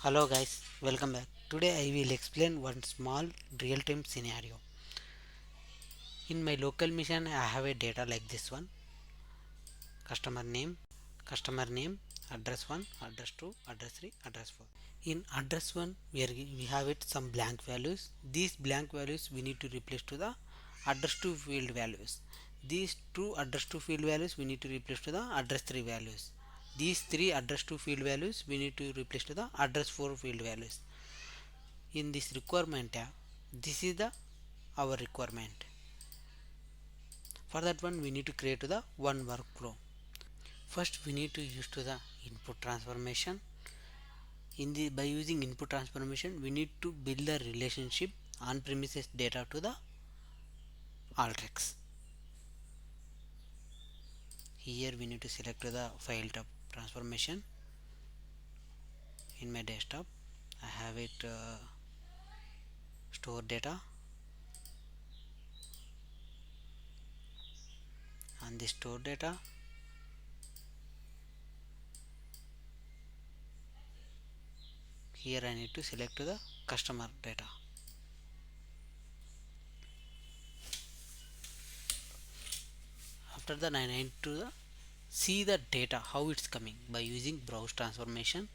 Hello guys, welcome back. Today I will explain one small real-time scenario. In my local mission I have a data like this one: customer name, address 1, address 2, address 3, address 4. In address 1 we have it some blank values. These blank values we need to replace to the address 2 field values. These two address 2 field values we need to replace to the address 3 values. These three address 2 field values we need to replace to the address 4 field values. In this requirement tab, this is the our requirement. For that one we need to create the one workflow. First we need to use to the input transformation. By using input transformation we need to build the relationship on premises data to the Alteryx. Here we need to select the file tab transformation. In my desktop I have it store data. On the store data here I need to select the customer data. After that I need to see the data how it's coming by using browse transformation.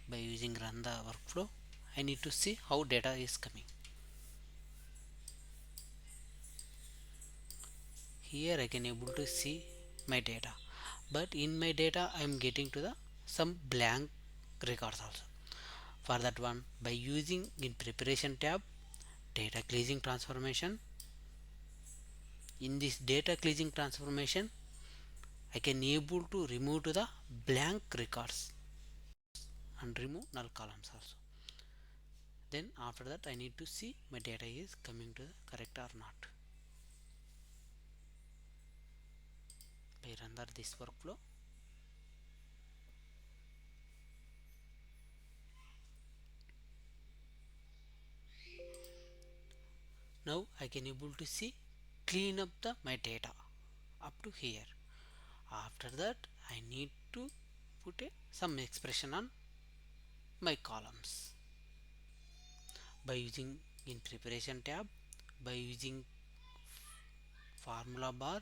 By using run the workflow I need to see how data is coming. Here I can able to see my data, but in my data I am getting to the some blank records also. For that one, by using in preparation tab data cleansing transformation, in this data cleansing transformation I can able to remove to the blank records and remove null columns also. Then after that I need to see my data is coming to the correct or not. By run this workflow, now I can able to see clean up my data up to here. After that I need to put some expression on my columns by using in preparation tab, by using formula bar,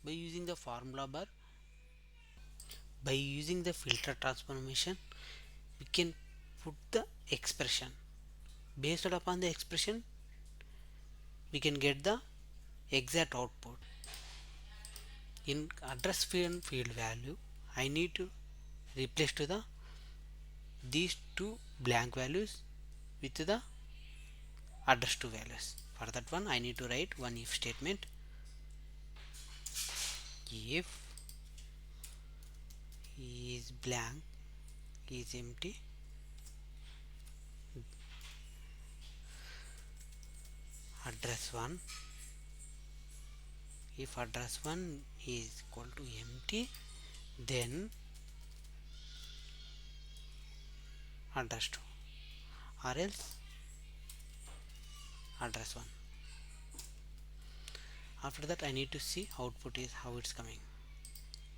by using the formula bar, by using the filter transformation we can put the expression. Based upon the expression we can get the exact output. In address field value I need to replace to the these two blank values with the address to values. For that one I need to write one if statement. If is blank is empty, address 1, if address 1 is equal to empty, then address 2, or else address 1. After that I need to see output is how it's coming.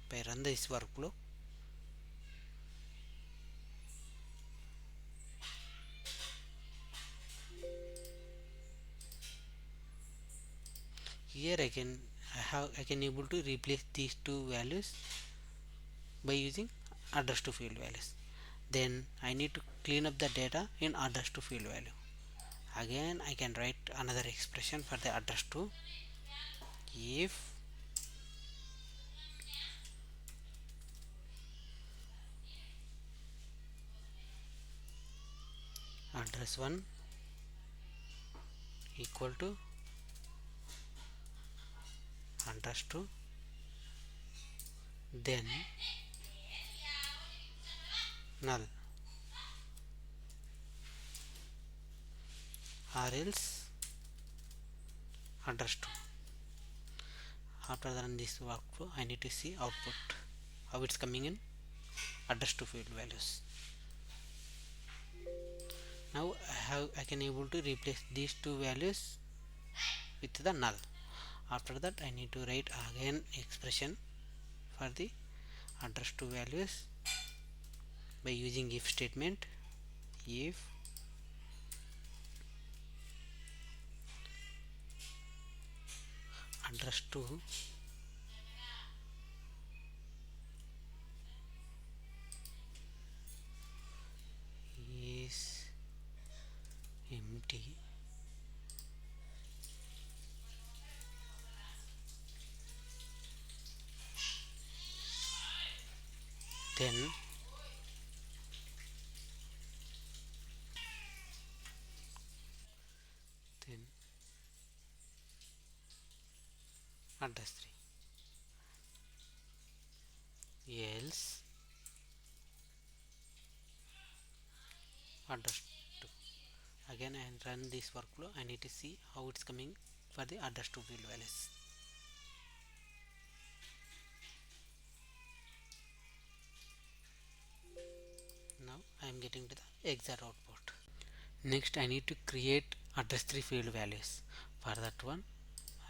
By run this workflow, here I can able to replace these two values by using address to field values. Then I need to clean up the data in address to field value. Again I can write another expression for the address to. If address 1 equal to address 2, then null, or else address 2. After run this workflow I need to see output how it's coming in address to field values. Now I can able to replace these two values with the null. After that I need to write again expression for the address to values by using if statement. If address to is empty, then then address 3, else address 2. Again I run this workflow. I need to see how it's coming for the address to field values. Now I am getting to the exact output. Next I need to create address 3 field values. For that one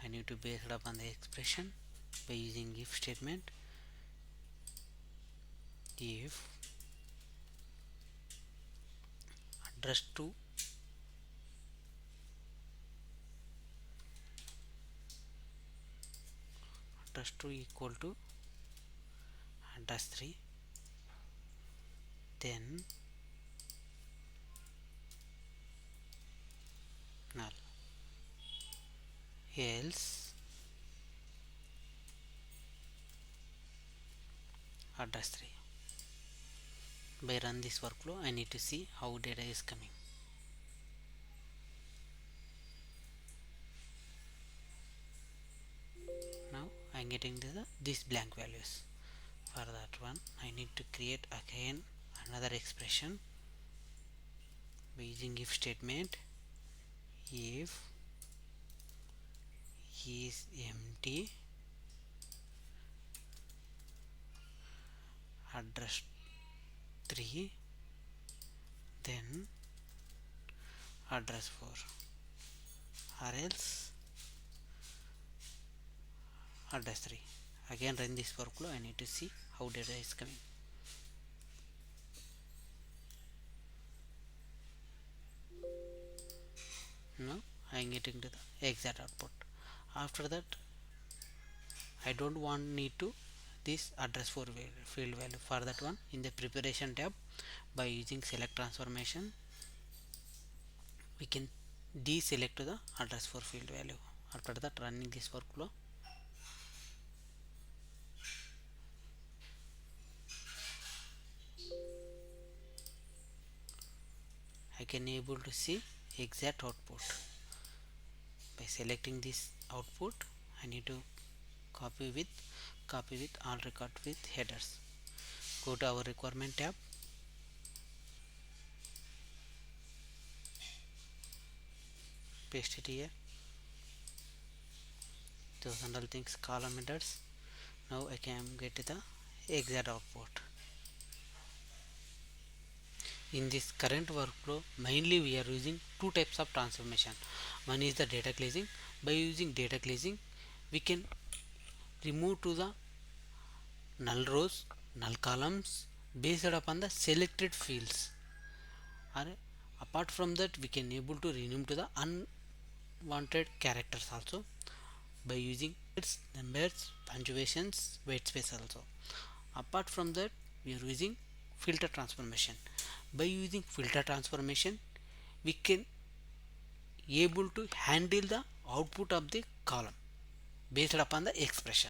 I need to base it upon the expression by using if statement. If address to equal to address 3, then null, else address 3. By run this workflow I need to see how data is coming. Now I am getting these blank values. For that one I need to create again another expression by using if statement. If is empty, address 3, then address 4, or else address 3. Again run this workflow. I need to see how data is coming. Now I am getting to the exact output. After that I don't want need to this address 4 field value. For that one in the preparation tab by using select transformation we can deselect to the address 4 field value. After that running this workflow I can able to see exact output. By selecting this output I need to copy with all record with headers. Go to our requirement tab, paste it here, those and all things column headers. Now I can get the exact output. In this current workflow mainly we are using two types of transformation. One is the data cleansing. By using data cleansing we can remove to the null rows, null columns based upon the selected fields, or apart from that we can able to rename to the unwanted characters also by using its numbers, punctuations, weight space also. Apart from that we are using filter transformation. By using filter transformation we can able to handle the output of the column based upon the expression.